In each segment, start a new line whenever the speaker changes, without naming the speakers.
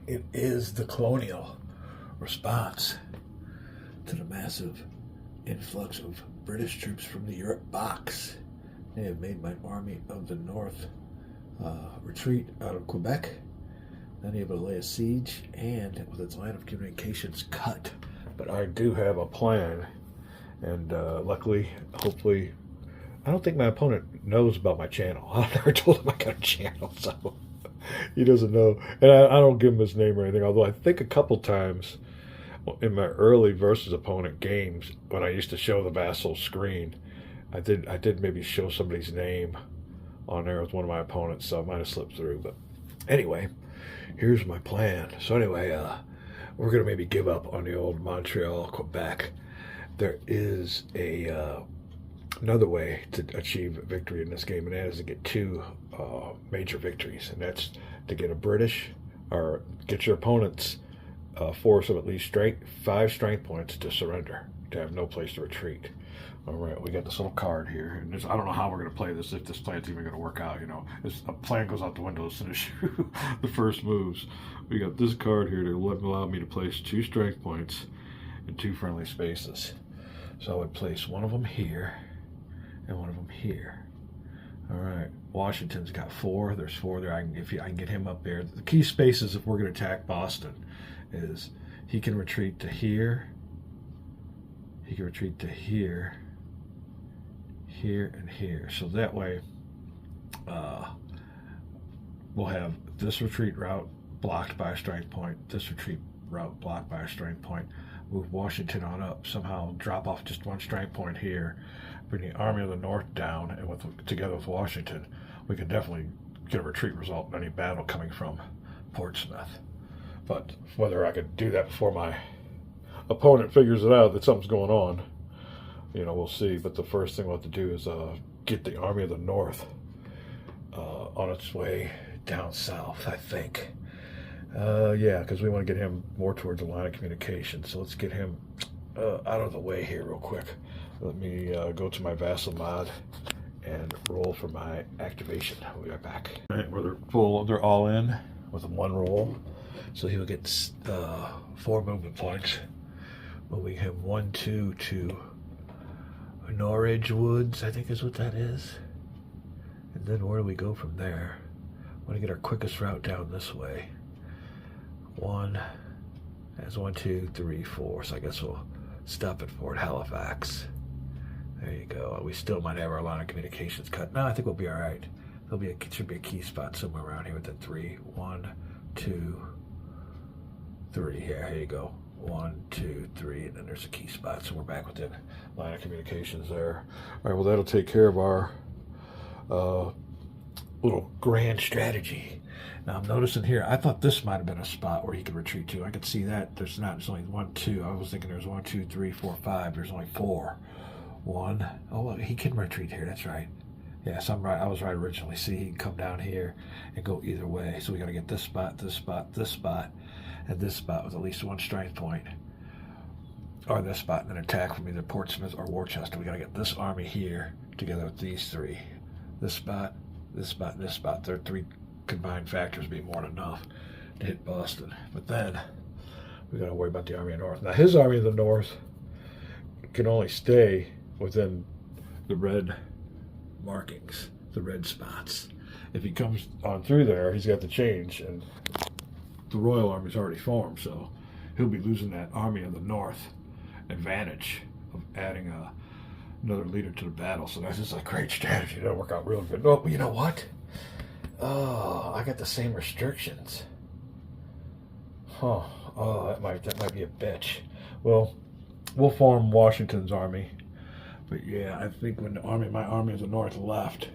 It is the colonial response to the massive influx of British troops from the Europe box. They have made my Army of the North retreat out of Quebec, unable to lay a siege, and with its line of communications cut. But I do have a plan, and luckily, hopefully, I don't think my opponent knows about my channel. I never told him I got a channel, so he doesn't know. And I don't give him his name or anything, although I think a couple times in my early versus opponent games, when I used to show the vassal screen, I did maybe show somebody's name on there with one of my opponents, so I might have slipped through. But anyway, here's my plan. So anyway, we're going to maybe give up on the old Montreal, Quebec. There is another way to achieve victory in this game, and that is to get two major victories, and that's to get a British, or get your opponent's force of at least 5 strength points to surrender, to have no place to retreat. All right, we got this little card here, and I don't know how we're going to play this, if this plan's even going to work out. You know, a plan goes out the window as soon as you the first moves. We got this card here to allow me to place 2 strength points in 2 friendly spaces. So I would place one of them here and one of them here. All right, Washington's got 4. There's 4 there. I can get him up there. The key spaces, if we're going to attack Boston, is he can retreat to here. He can retreat to here, here, and here. So that way, we'll have this retreat route blocked by a strength point, this retreat route blocked by a strength point. Move Washington on up, somehow drop off just 1 strength point here, bring the Army of the North down, and together with Washington, we can definitely get a retreat result in any battle coming from Portsmouth. But whether I could do that before my opponent figures it out that something's going on, you know, we'll see. But the first thing we'll have to do is get the Army of the North on its way down south, I think. Yeah, because we want to get him more towards the line of communication. So let's get him out of the way here real quick. Let me go to my vassal mod and roll for my activation. We'll be right back. All right, they're all in with 1 roll. So he will get 4 movement points. Moving him 1, 2 to Norwich Woods, I think is what that is. And then where do we go from there? I want to get our quickest route down this way. 1, that's 1, 2, 3, 4. So I guess we'll stop at Fort Halifax. There you go. We still might have our line of communications cut. No, I think we'll be all right. Should be a key spot somewhere around here with the 3. 1, 2, 3. Here you go. 1, 2, 3, and then there's a key spot, so we're back within line of communications there. All right, well, that'll take care of our little grand strategy. Now I'm noticing here, I thought this might have been a spot where he could retreat to. I could see that. There's only 1, 2. I was thinking there's 1, 2, 3, 4, 5. There's only 4. 1. Oh, well, he can retreat here. That's right. Yes, I'm right. I was right originally. See, he can come down here and go either way. So we got to get this spot, this spot, this spot, and this spot with at least 1 strength point, or this spot, and then attack from either Portsmouth or Worcester. We got to get this army here together with these 3. This spot, this spot, and this spot. Their 3 combined factors be more than enough to hit Boston. But then we got to worry about the Army of the North. Now his Army of the North can only stay within the red markings, the red spots. If he comes on through there, he's got to change, and the Royal Army's already formed, so he'll be losing that Army of the North advantage of adding another leader to the battle. So that's just a great strategy. That'll work out real good. Oh, but you know what? Oh, I got the same restrictions. Huh. Oh, that might be a bitch. Well, we'll form Washington's army. But yeah, I think when my Army of the North left,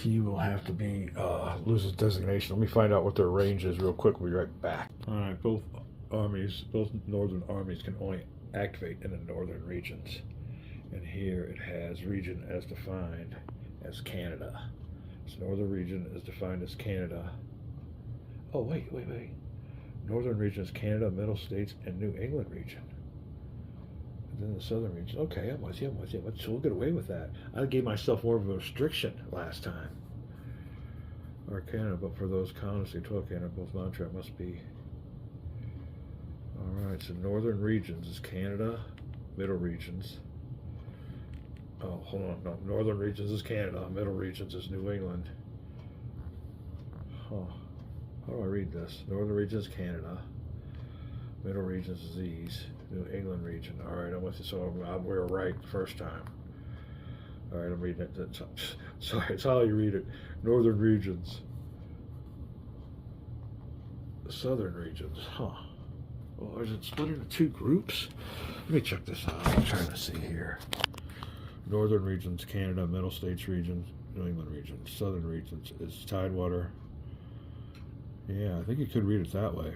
he will have to be lose his designation. Let me find out what their range is real quick. We'll be right back. All right, both northern armies can only activate in the northern regions. And here it has region as defined as Canada. So northern region is defined as Canada. Oh, wait. Northern region is Canada, Middle States, and New England region. And then the southern region. Okay, I'm with you. So we'll get away with that. I gave myself more of a restriction last time. Arcana, but for those colonists, 12 Canada, both Montreal must be. Alright, so northern regions is Canada, middle regions. Oh, hold on, no, northern regions is Canada, middle regions is New England. Huh. How do I read this? Northern regions Canada, middle regions is these, New England region. Alright, I'm with you, so we were right the first time. Alright, I'm reading it. Sorry, it's how you read it. Northern regions. Southern regions. Huh. Well, is it split into two groups? Let me check this out. I'm trying to see here. Northern regions, Canada. Middle States region, New England region. Southern regions is Tidewater. Yeah, I think you could read it that way.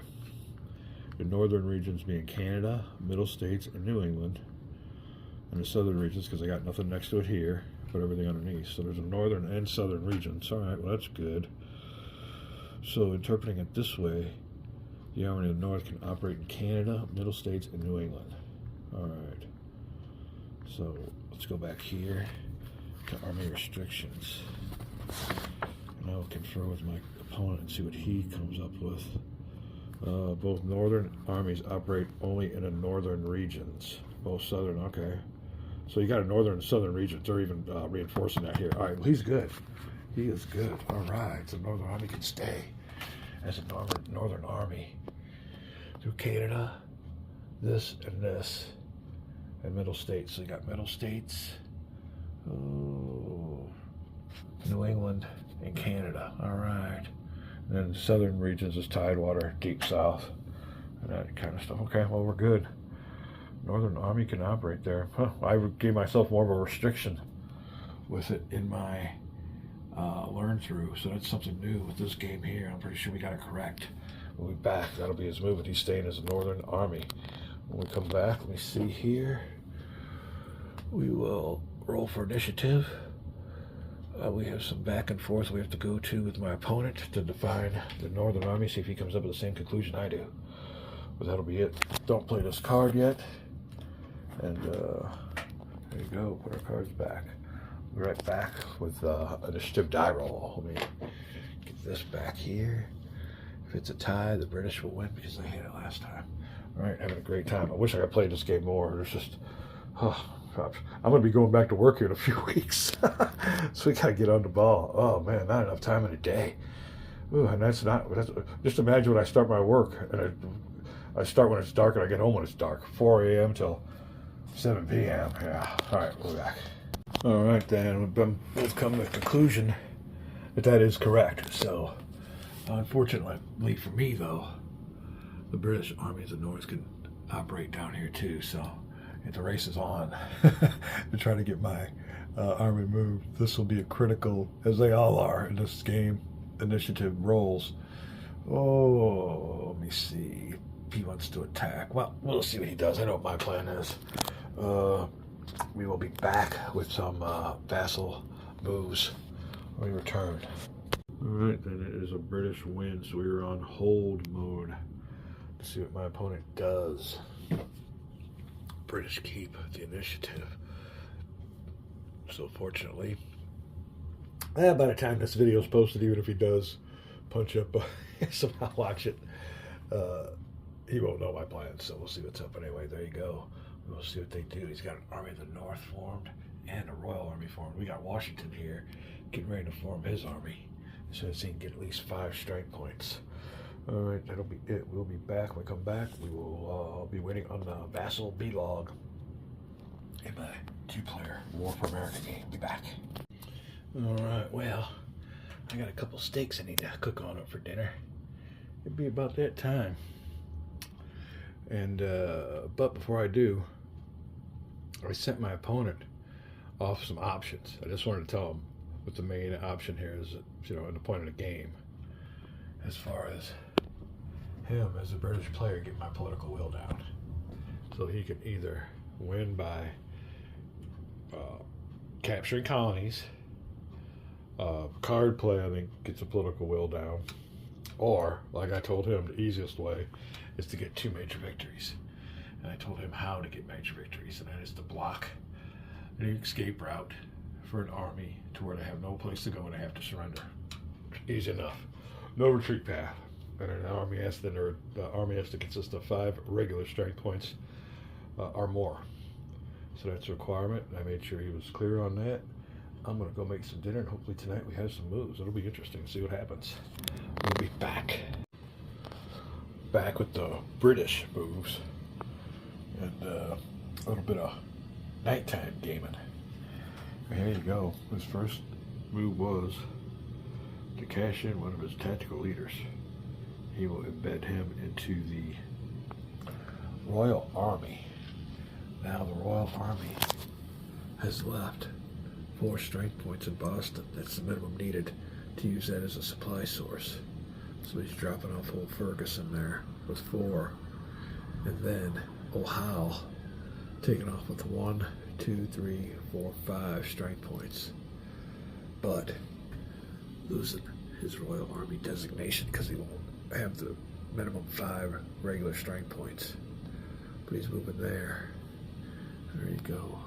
The northern regions being Canada, Middle States, and New England. And the southern regions, because I got nothing next to it here, put everything underneath. So there's a northern and southern regions. All right, well, that's good. So interpreting it this way, the Army of the North can operate in Canada, Middle States, and New England. All right. So let's go back here to Army restrictions. And I'll confer with my opponent and see what he comes up with. Both northern armies operate only in the northern regions. Both southern, okay. So you got a northern and southern regions. They're even reinforcing that here. All right, well, he's good. He is good. All right, so Northern Army can stay as a Northern Army through Canada, this, and Middle States. So you got Middle States, New England, and Canada. All right. And then the southern regions is Tidewater, Deep South, and that kind of stuff. Okay, well, we're good. Northern Army can operate there. Huh, I gave myself more of a restriction with it in my learn through, so that's something new with this game here. I'm pretty sure we got it correct. We'll be back. That'll be his movement. He's staying as a Northern Army. When we come back, let me see here. We will roll for initiative. We have some back and forth we have to go to with my opponent to define the Northern Army, see if he comes up with the same conclusion I do. But that'll be it. Don't play this card yet. And there you go. Put our cards back. We'll be right back with initiative die roll. Let me get this back here. If it's a tie, the British will win because they had it last time. All right, having a great time. I wish I could play this game more. There's just, I'm going to be going back to work here in a few weeks. So we got to get on the ball. Oh, man, not enough time in a day. Ooh, and that's just imagine when I start my work. And I start when it's dark and I get home when it's dark. 4 a.m. till 7 p.m. Yeah. All right, we're back. All right, then. We've come to the conclusion that is correct. So, unfortunately for me, though, the British Army of the North can operate down here, too. So, if the race is on to try to get my army moved, this will be a critical, as they all are in this game, initiative rolls. Oh, let me see. He wants to attack. Well, we'll see what he does. I know what my plan is. We will be back with some vassal moves when we return. All right, then it is a British win, so we are on hold mode to see what my opponent does. British keep the initiative. So fortunately, by the time this video is posted, even if he does punch up, somehow watch it, he won't know my plans, so we'll see what's up anyway. There you go. We'll see what they do. He's got an Army of the North formed and a Royal Army formed. We got Washington here getting ready to form his army so he can get at least 5 strength points. All right, that'll be it. We'll be back. When we come back, we will be waiting on the Vassal B-Log in my 2-player War for America game. Be back. All right, well, I got a couple steaks I need to cook on up for dinner. It'd be about that time. And but before I do, I sent my opponent off some options. I just wanted to tell him what the main option here is, in the point of the game, as far as him as a British player get my political will down. So he can either win by capturing colonies, card play, I think, gets a political will down, or, like I told him, the easiest way is to get 2 major victories. And I told him how to get major victories, and that is to block an escape route for an army to where they have no place to go and they have to surrender. Easy enough. No retreat path. And the army has to consist of 5 regular strength points or more. So that's a requirement. I made sure he was clear on that. I'm going to go make some dinner, and hopefully tonight we have some moves. It'll be interesting to see what happens. We'll be back. Back with the British moves. And a little bit of nighttime gaming. Here you go. His first move was to cash in one of his tactical leaders. He will embed him into the Royal Army. Now the Royal Army has left 4 strength points in Boston. That's the minimum needed to use that as a supply source. So he's dropping off old Ferguson there with 4. And then O'Howe taking off with 1, 2, 3, 4, 5 strength points. But losing his Royal Army designation because he won't have the minimum 5 regular strength points. But he's moving there. There you go.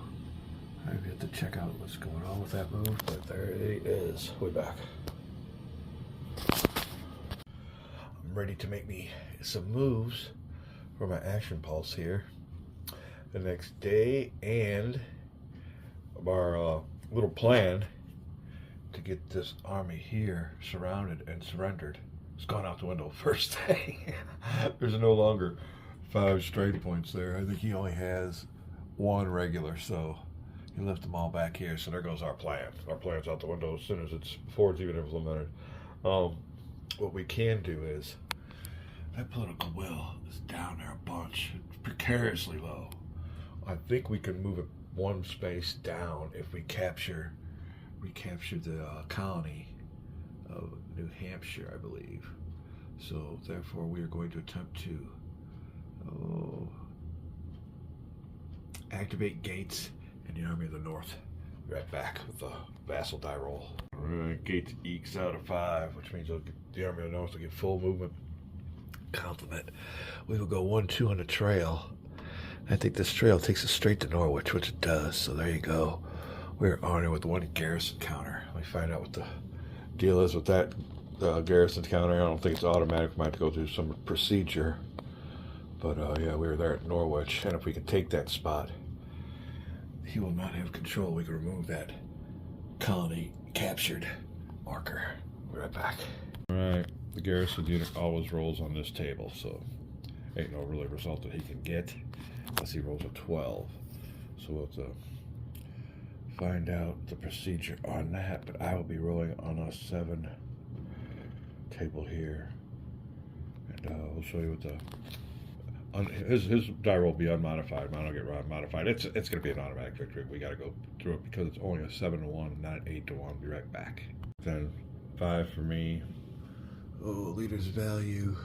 I have to check out what's going on with that move, but there it is. Way back. I'm ready to make me some moves for my action pulse here the next day, and our little plan to get this army here surrounded and surrendered. It's gone out the window first day. There's no longer 5 strength points there. I think he only has 1 regular, so he left them all back here. So there goes our plan. Our plan's out the window as soon as before it's even implemented. What we can do is, that political will is down there a bunch, precariously low. I think we can move it 1 space down if we capture the colony of New Hampshire, I believe. So therefore we are going to attempt to activate Gates and the Army of the North. Right back with the vassal die roll. Gates ekes out a 5, which means the Army of the North will get full movement complement. We will go 1-2 on the trail. I think this trail takes us straight to Norwich, which it does. So there you go. We're honored with 1 garrison counter. Let me find out what the deal is with that garrison counter. I don't think it's automatic. We might have to go through some procedure. But yeah, we were there at Norwich, and if we can take that spot, he will not have control. We can remove that colony captured marker. We'll be right back. All right, the garrison unit always rolls on this table, so ain't no really result that he can get unless he rolls a 12. So we'll have to find out the procedure on that, but I will be rolling on a 7 table here, and we'll show you what the his die roll will be unmodified. Mine will get modified. It's going to be an automatic victory. We got to go through it because it's only a 7-1, not an 8-1. Be right back. Then 5 for me. Oh, leader's value.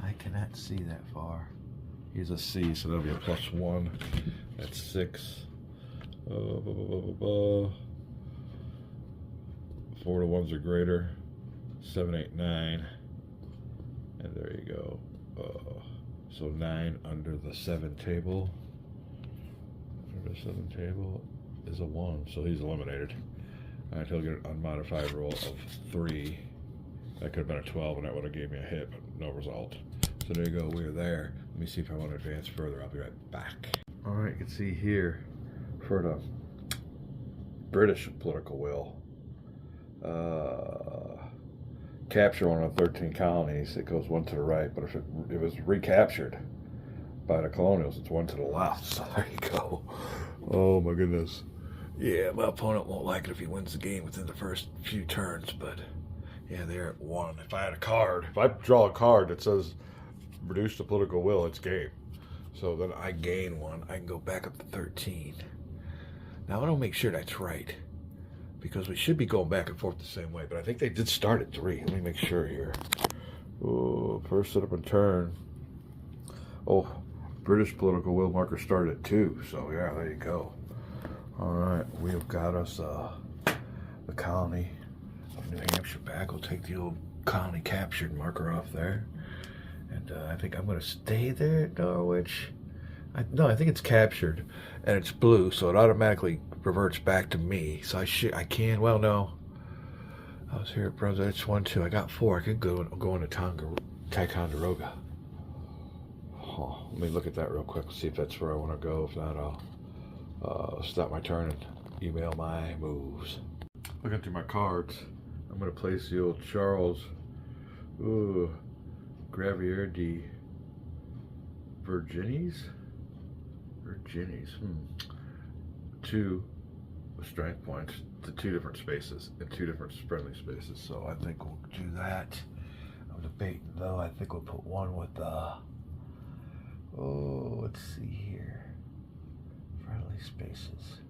I cannot see that far. He's a C, so that'll be a +1. That's 6. 4 to 1s or greater. 7, 8, 9. And there you go. So 9 under the 7 table. Under the 7 table is a 1, so he's eliminated. Alright, he'll get an unmodified roll of 3. That could have been a 12, and that would have gave me a hit, but no result. So there you go, we're there. Let me see if I want to advance further. I'll be right back. Alright, you can see here for the British political will. Capture one of the 13 colonies, it goes 1 to the right, but if it was recaptured by the colonials, it's 1 to the left. So there you go. Oh my goodness. Yeah, my opponent won't like it if he wins the game within the first few turns, but yeah, they're at 1. If I had a card, if I draw a card that says reduce the political will, it's game. So then I gain 1, I can go back up to 13. Now I want to make sure that's right, because we should be going back and forth the same way, but I think they did start at 3. Let me make sure here. Oh, first sit up and turn. Oh, British political will marker started at 2, so yeah, there you go. All right, we've got us the colony of New Hampshire back. We'll take the old colony captured marker off there, and I think I'm going to stay there at Norwich. No, I think it's captured, and it's blue, so it automatically reverts back to me. So I can, well, no. I was here at Brunswick. It's 1-2. I got 4. I could go into Ticonderoga. Oh, let me look at that real quick, see if that's where I want to go. If not, I'll stop my turn and email my moves. Looking through my cards, I'm going to place the old Charles Gravier de Virginis. 2 strength points to 2 different spaces in 2 different friendly spaces. So I think we'll do that. I'm debating though. I think we'll put one with let's see here. Friendly spaces.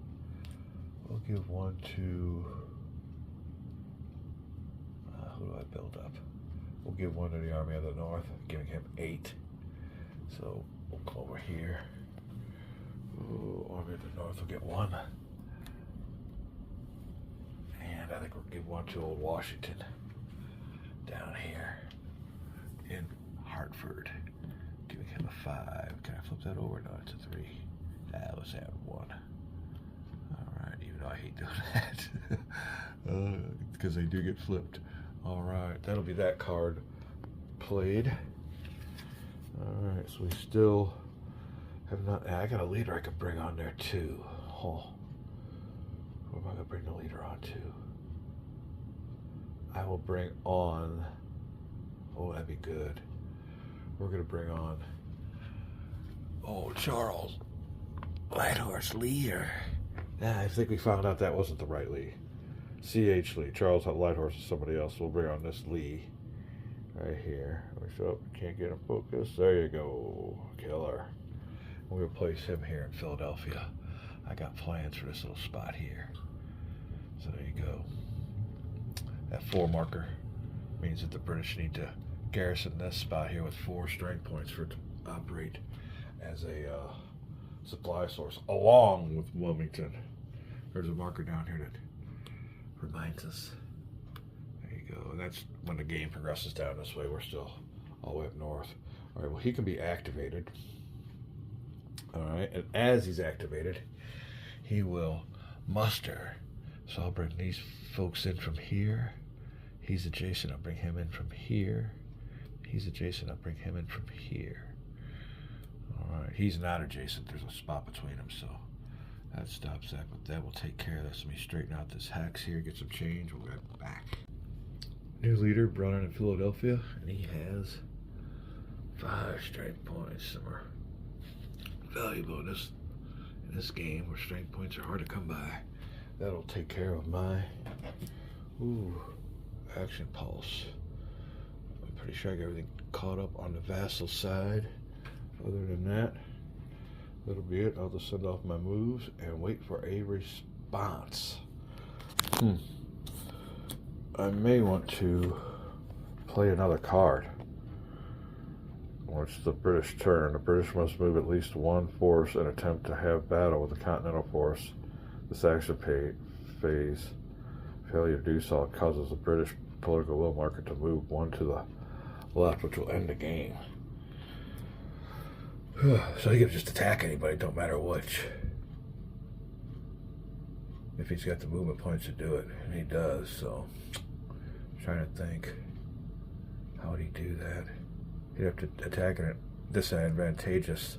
We'll give one to who do I build up? We'll give one to the Army of the North, giving him 8. So we'll come over here. Army of the North will get 1. And I think we'll give one to old Washington down here in Hartford, giving him a 5. Can I flip that over? No, it's a 3. Let's have 1. Alright, even though I hate doing that. Because they do get flipped. Alright, that'll be that card played. Alright, so we still have not. I got a leader I could bring on there too. Oh. Who am I going to bring the leader on to? I will bring on. Oh, that'd be good. We're going to bring on. Oh, Charles. Lighthorse leader. Yeah, I think we found out that wasn't the right Lee. C.H. Lee. Charles Lighthorse is somebody else. We'll bring on this Lee right here. So can't get him focused. There you go. Killer. We'll place him here in Philadelphia. I got plans for this little spot here. So there you go. That 4 marker means that the British need to garrison this spot here with 4 strength points for it to operate as a supply source, along with Wilmington. There's a marker down here that reminds us. There you go. And that's when the game progresses down this way. We're still all the way up north. All right, well, he can be activated. All right, and as he's activated, he will muster. So I'll bring these folks in from here. He's adjacent, I'll bring him in from here. He's adjacent, I'll bring him in from here. All right, he's not adjacent. There's a spot between them, so that stops that. But that will take care of this. Let me straighten out this hex here, get some change. We'll get back. New leader brought in Philadelphia, and he has 5 strength points. Some are valuable in this game where strength points are hard to come by. That'll take care of my action pulse. I'm pretty sure I got everything caught up on the vassal side. Other than that, that'll be it. I'll just send off my moves and wait for a response. I may want to play another card. When it's the British turn, the British must move at least 1 force and attempt to have battle with the Continental force. This action phase failure to do so causes the British political will marker to move 1 to the left, which will end the game. So he can just attack anybody, don't matter which. If he's got the movement points to do it, and he does, so I'm trying to think. How would he do that? He'd have to attack in a disadvantageous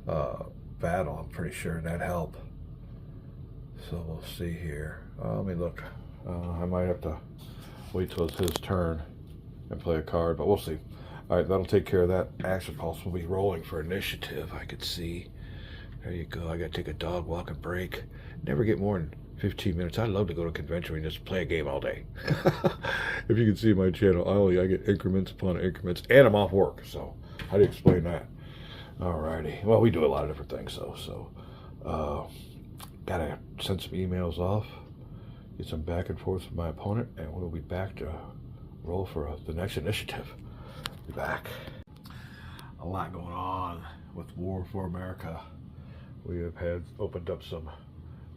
battle, I'm pretty sure, and that'd help. So we'll see here. Let me look. I might have to wait till it's his turn and play a card, but we'll see. All right, that'll take care of that. Action pulse will be rolling for initiative, I could see. There you go. I got to take a dog walk and break. Never get more than 15 minutes. I'd love to go to a convention and just play a game all day. If you can see my channel, I get increments upon increments, and I'm off work. So how do you explain that? All righty. Well, we do a lot of different things, though. So got to send some emails off, get some back and forth with my opponent, and we'll be back to roll for the next initiative. Be back. A lot going on with War for America. We have opened up some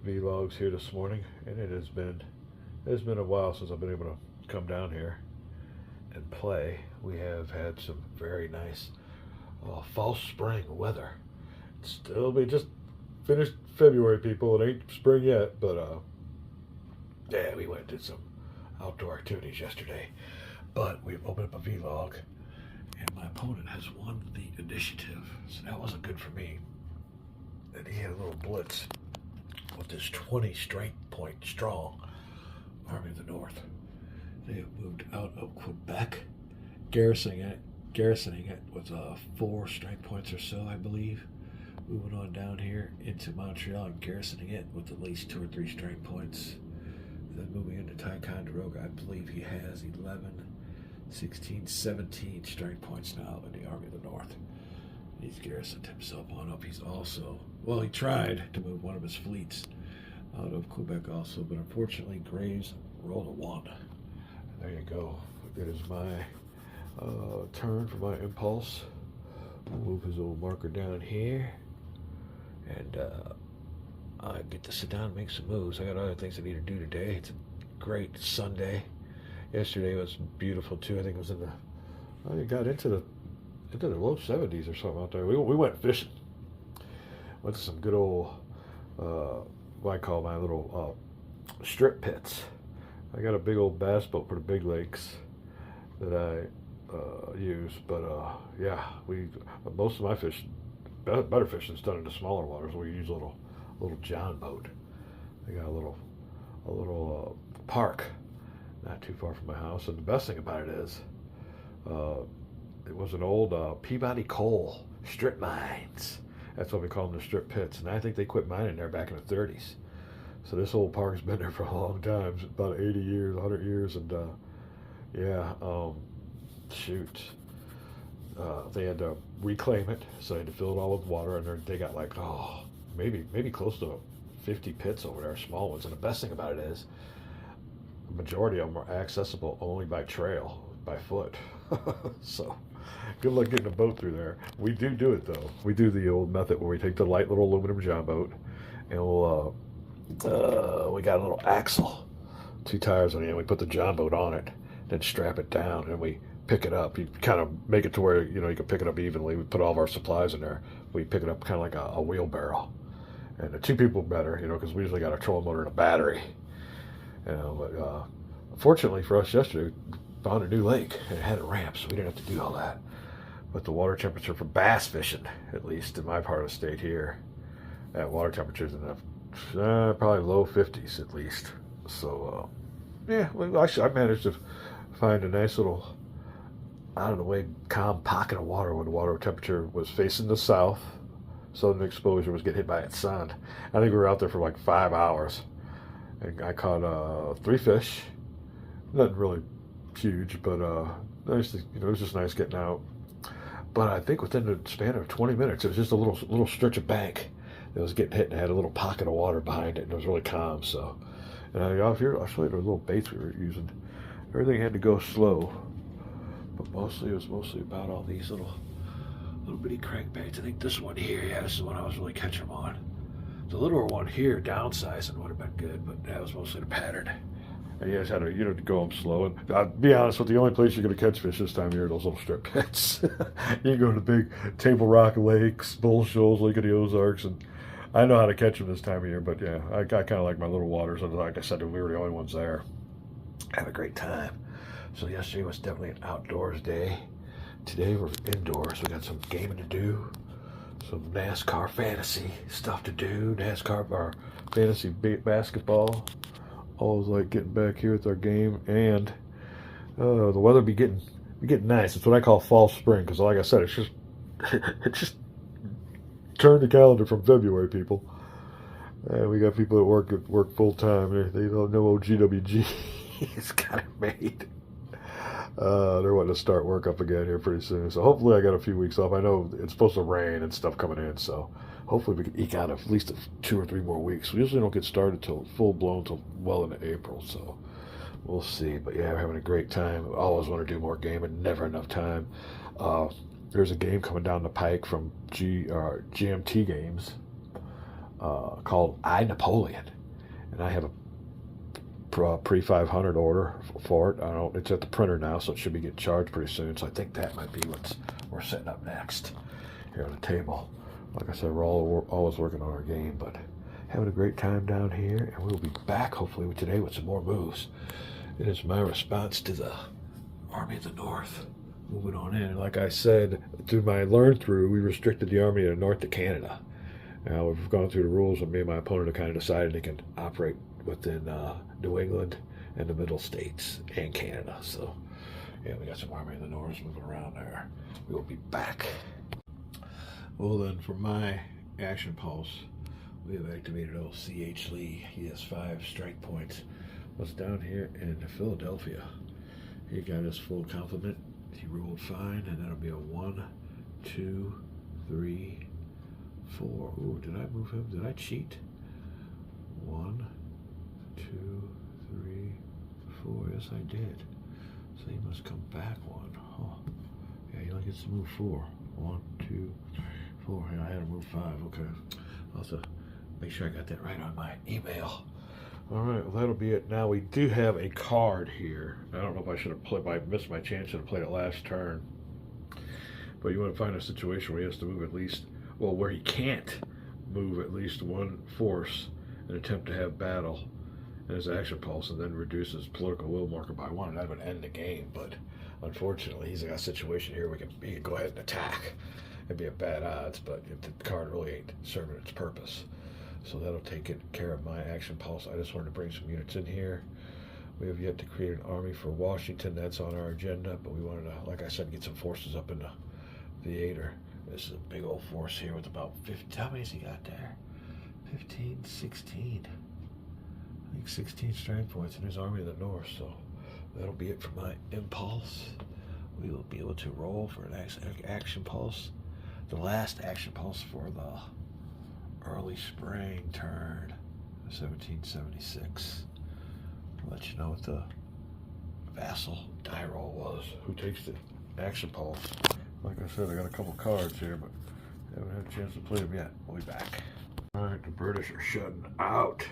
vlogs here this morning, and it's been a while since I've been able to come down here and play. We have had some very nice fall spring weather. We just finished February, people. It ain't spring yet, but yeah, we went and did some outdoor activities yesterday. But we opened up a vlog, and my opponent has won the initiative, so that wasn't good for me. And he had a little blitz with this 20 strength point strong Army of the North. They have moved out of Quebec, garrisoning it with 4 strength points or so, I believe. Moving on down here into Montreal and garrisoning it with at least 2 or 3 strength points. Then moving into Ticonderoga, I believe he has 11, 16, 17 strength points now in the Army of the North. He's garrisoned himself on up. He's also, well, he tried to move one of his fleets out of Quebec also, but unfortunately Graves rolled a 1. There you go. It is my turn for my impulse. We'll move his old marker down here, and I get to sit down and make some moves. I got other things I need to do today. It's a great Sunday. Yesterday was beautiful too. I think it was it got into the low 70s or something out there. We went fishing. Went to some good old what I call my little strip pits. I got a big old bass boat for the big lakes that I use, but yeah, most of my fishing, better fishing is done in the smaller waters. We use a little John boat. I got a little park not too far from my house, and the best thing about it is it was an old Peabody coal strip mines. That's what we call them, the strip pits, and I think they quit mining there back in the 30s. So this old park's been there for a long time, about 80 years, 100 years, and yeah, shoot. They had to reclaim it, so they had to fill it all with water, and they got like, maybe close to 50 pits over there, small ones. And the best thing about it is, the majority of them are accessible only by trail, by foot. So, good luck getting a boat through there. We do it though. We do the old method where we take the light little aluminum John boat, and we got a little axle, 2 tires on the end. We put the John boat on it, then strap it down, and we pick it up. You kind of make it to where you can pick it up evenly. We put all of our supplies in there. We pick it up kind of like a wheelbarrow, and the 2 people better, because we usually got a trolling motor and a battery. But fortunately for us yesterday, we found a new lake and it had a ramp, so we didn't have to do all that. But the water temperature for bass fishing, at least in my part of the state here, at water temperatures in the probably low 50s at least. So yeah, I managed to find a nice little, out of the way, calm pocket of water when the water temperature was facing the south. Southern exposure was getting hit by its sun. I think we were out there for like 5 hours, and I caught 3 fish. Nothing really huge, but nice. It was just nice getting out. But I think within the span of 20 minutes, it was just a little stretch of bank that was getting hit, and it had a little pocket of water behind it, and it was really calm. So, and I'll show you the little baits we were using. Everything had to go slow, but it was mostly about all these little bitty crankbaits. I think this one here, yeah, this is the one I was really catching them on. The littler one here, downsizing, would have been good, but that was mostly the pattern. And you just had to, go them slow. And I'll be honest with you, the only place you're going to catch fish this time of year are those little strip pits. You can go to the big Table Rock lakes, Bull Shoals, Lake of the Ozarks, and I know how to catch them this time of year. But yeah, I kind of like my little waters. And like I said, we were the only ones there. Have a great time. So yesterday was definitely an outdoors day. Today we're indoors. We got some gaming to do, some NASCAR fantasy stuff to do, NASCAR or fantasy basketball. Always like getting back here with our game, and the weather be getting nice. It's what I call fall spring, because like I said, it just turned the calendar from February, people. We got people that work full time. They don't know GWG. It's got it made. They're wanting to start work up again here pretty soon. So hopefully I got a few weeks off. I know it's supposed to rain and stuff coming in, so hopefully we can eke out at least 2 or 3 more weeks. We usually don't get started till full blown till well into April, so we'll see. But yeah, we're having a great time. I always want to do more gaming, never enough time. There's a game coming down the pike from GMT Games called I, Napoleon, and I have a pre-500 order for it. It's at the printer now, so it should be getting charged pretty soon. So I think that might be what we're setting up next here on the table. Like I said, we're always working on our game, but having a great time down here, and we'll be back hopefully today with some more moves. It is my response to the Army of the North moving on in. Like I said, through my learn through, we restricted the Army of the North to Canada. Now we've gone through the rules, and me and my opponent have kind of decided they can operate within New England and the Middle States and Canada. So yeah, we got some Army of the North moving around there. We will be back. Well then, for my action pulse, we have activated old C.H. Lee. He has 5 strike points. Was down here in Philadelphia. He got his full complement. He rolled fine, and that'll be a 1, 2, 3, 4. Ooh, did I move him? Did I cheat? 1, 2, 3, 4. Yes, I did. So he must come back 1. Huh. Yeah, he only gets to move 4. 1, 2, 3, 4. Yeah, I had to move 5. Okay. I'll have to make sure I got that right on my email. All right, well, that'll be it. Now, we do have a card here. I don't know if I should have played, I missed my chance to have played it last turn. But you want to find a situation where he has to move at least, well, where he can't move at least 1 force and attempt to have battle in his action pulse, and then reduce his political will marker by 1. And that would end the game, but unfortunately, he's got a situation here where he can go ahead and attack. It'd be a bad odds, but the card really ain't serving its purpose. So that'll take care of my action pulse. I just wanted to bring some units in here. We have yet to create an army for Washington. That's on our agenda, but we wanted to, like I said, get some forces up in the theater. This is a big old force here with about 50. How many's he got there? 15, 16. I think 16 strength points in his Army of the North. So that'll be it for my impulse. We will be able to roll for an action pulse. The last action pulse for the early spring turn, 1776. I'll let you know what the vassal die roll was. Who takes the action pulse? Like I said, I got a couple cards here, but haven't had a chance to play them yet. We'll be back. All right, the British are shutting out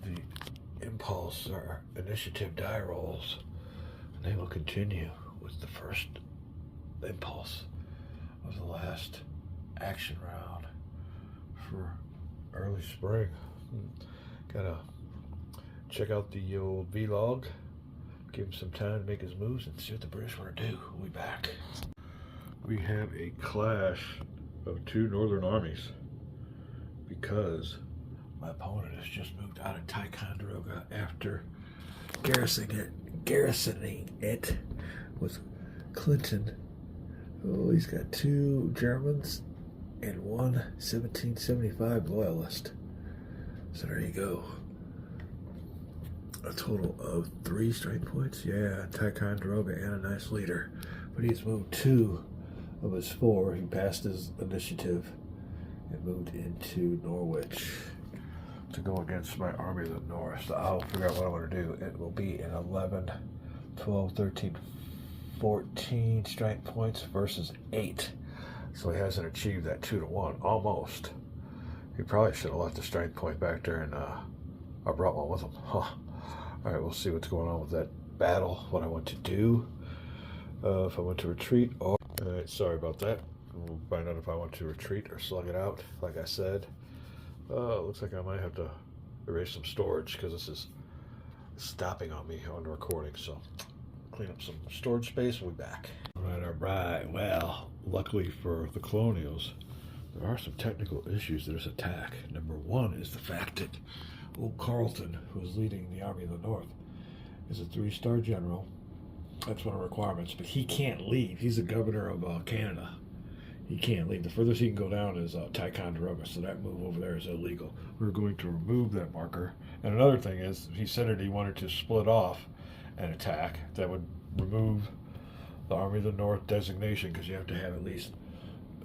the impulse or initiative die rolls, and they will continue with the first impulse of the last action round for early spring. Gotta check out the old vlog, give him some time to make his moves, and see what the British want to do. We'll be back. We have a clash of 2 northern armies because my opponent has just moved out of Ticonderoga after garrisoning it with Clinton. Oh, he's got 2 Germans and 1 1775 loyalist. So there you go. A total of 3 strike points. Yeah, Ticonderoga and a nice leader. But he's moved 2 of his 4. He passed his initiative and moved into Norwich to go against my Army of the North. So I'll figure out what I want to do. It will be an 11, 12, 13, 14 strike points versus 8. So he hasn't achieved that 2-to-1, almost. He probably should have left the strength point back there, and I brought one with him. Huh. All right, we'll see what's going on with that battle, what I want to do. If I want to retreat, or... All right, sorry about that. We'll find out if I want to retreat or slug it out, like I said. It looks like I might have to erase some storage because this is stopping on me on the recording. So clean up some storage space, we'll be back. All right. Well, luckily for the Colonials, there are some technical issues to this attack. Number 1 is the fact that old Carleton, who is leading the Army of the North, is a 3-star general. That's one of the requirements, but he can't leave. He's the governor of Canada. He can't leave. The furthest he can go down is Ticonderoga, so that move over there is illegal. We're going to remove that marker. And another thing is, he said that he wanted to split off an attack that would remove the Army of the North designation, because you have to have at least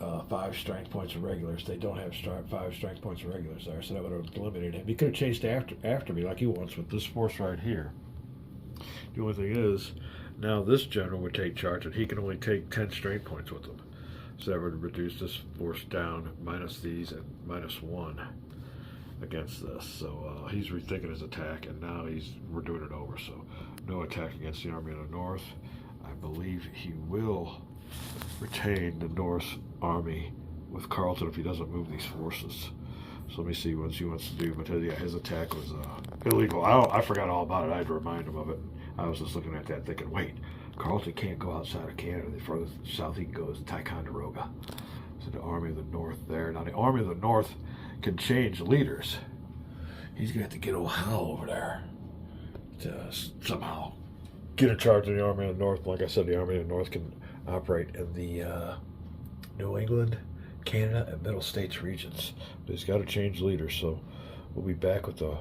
5 strength points of regulars. They don't have 5 strength points of regulars there, so that would have eliminated him. He could have chased after me like he wants with this force right here. The only thing is, now this general would take charge, and he can only take 10 strength points with him. So that would reduce this force down, minus these, and -1 against this. So he's rethinking his attack, and now we're doing it over. So no attack against the Army of the North. I believe he will retain the North Army with Carleton if he doesn't move these forces. So let me see what he wants to do. But yeah, his attack was illegal. I forgot all about it. I had to remind him of it. I was just looking at that thinking, wait, Carleton can't go outside of Canada. The furthest south he can go is Ticonderoga. So the Army of the North there. Now the Army of the North can change leaders. He's going to have to get Ohio over there to somehow get in charge of the Army of the North. Like I said, the Army of the North can operate in the New England, Canada, and Middle States regions. But he's got to change leaders. So we'll be back with the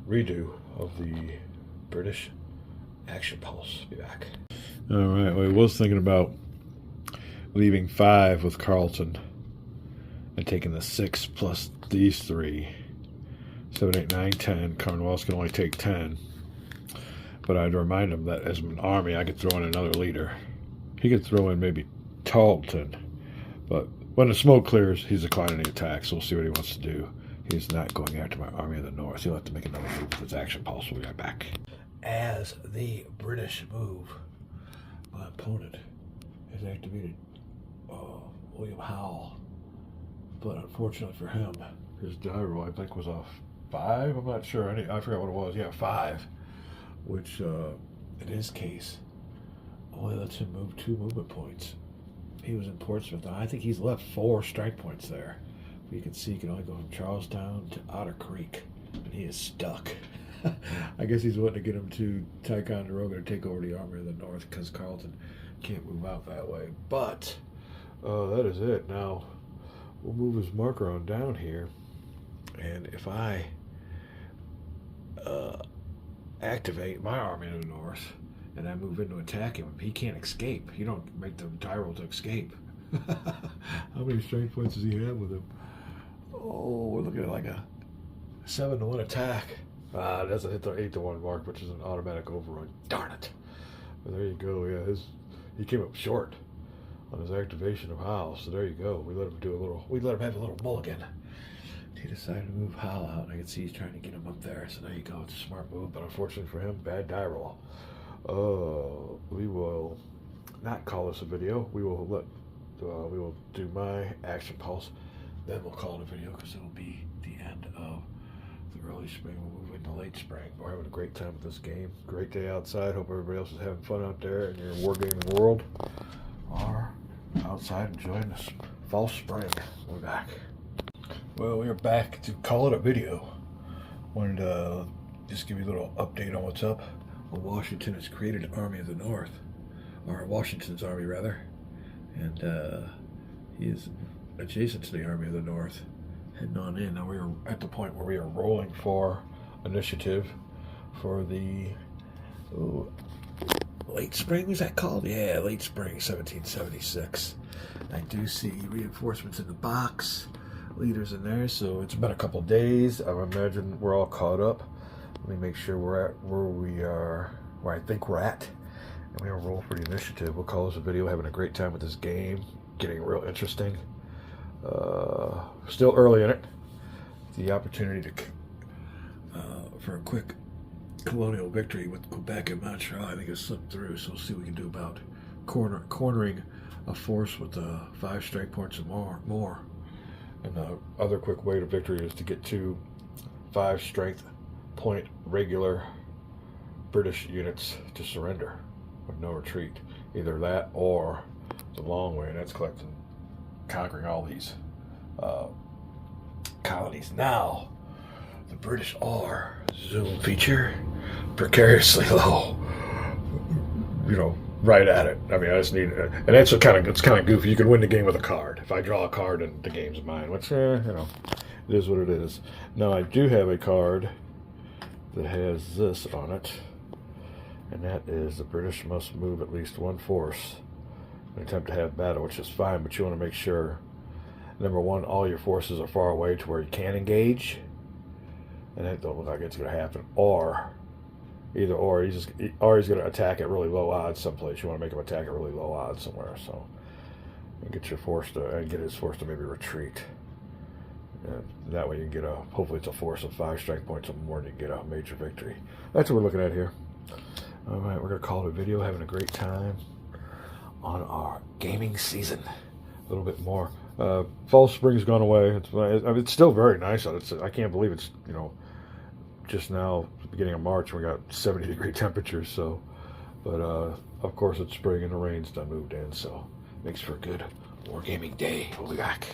redo of the British Action Pulse. Be back. All right. Well, I was thinking about leaving 5 with Carleton and taking the 6 plus these 3. 7, 8, 9, 10. Cornwallis can only take 10. But I'd remind him that as an army, I could throw in another leader. He could throw in maybe Tarleton. But when the smoke clears, he's declining the attack. So we'll see what he wants to do. He's not going after my Army of the North. He'll have to make another move with his action pulse. We'll be right back. As the British move, my opponent has activated William Howe. But unfortunately for him, his die roll, I think, was a 5. I'm not sure. I forgot what it was. Yeah, 5. Which, in his case, only lets him move 2 movement points. He was in Portsmouth. I think he's left 4 strike points there. But you can see he can only go from Charlestown to Otter Creek. And he is stuck. I guess he's wanting to get him to Ticonderoga to take over the Army of the North because Carleton can't move out that way. But that is it. Now, we'll move his marker on down here. And if I activate my Army of the North and I move in to attack him, he can't escape. You don't make the die roll to escape. How many strength points does he have with him? Oh, we're looking at like a 7-to-1 attack. It doesn't hit the 8-to-1 mark, which is an automatic overrun. Darn it. But there you go. Yeah, he came up short on his activation of Howe. So there you go. We let him have a little mulligan. He decided to move Howe out. I can see he's trying to get him up there. So there you go. It's a smart move, but unfortunately for him, bad die roll. We will not call this a video. We will do my action pulse. Then we'll call it a video because it'll be the end of the early spring. We'll move into late spring. We're having a great time with this game. Great day outside. Hope everybody else is having fun out there in your wargaming world. Or outside enjoying this false spring. We're back. Well, we are back to call it a video. Wanted to just give you a little update on what's up. Well, Washington has created an Army of the North, or Washington's army rather, and he is adjacent to the Army of the North, heading on in. Now we are at the point where we are rolling for initiative for the late spring, was that called? Yeah, late spring 1776. I do see reinforcements in the box, leaders in there, so it's been a couple days. I imagine we're all caught up. Let me make sure we're at where I think we're at, and we're gonna roll for the initiative. We'll call this a video. Having a great time with this game, getting real interesting. Still early in it. The opportunity to for a quick colonial victory with Quebec and Montreal, I think, has slipped through. So we'll see what we can do about cornering a force with 5 strike points or more. And the other quick way to victory is to get 2 5 strength point regular British units to surrender with no retreat. Either that or the long way, and that's conquering all these colonies. Now, the British are, zoom feature, precariously low. You know, right at it. I mean, I just need, and that's it's kind of goofy. You can win the game with a card. If I draw a card and the game's mine, which, you know, it is what it is. Now, I do have a card that has this on it, and that is the British must move at least 1 force in an attempt to have battle, which is fine, but you want to make sure, number 1, all your forces are far away to where you can engage, and that don't look like it's going to happen, or either or, he's going to attack at really low odds someplace. You want to make him attack at really low odds somewhere, so get your force to, and get his force to maybe retreat. And that way you can get hopefully it's a force of 5 strike points or more, and you can get a major victory. That's what we're looking at here. All right, we're going to call it a video. Having a great time on our gaming season. A little bit more. Fall spring's gone away. It's still very nice out. I can't believe it's, you know, just now beginning of March. We got 70-degree temperatures. So, but of course it's spring and the rain's done moved in, so makes for a good wargaming day. We'll be back.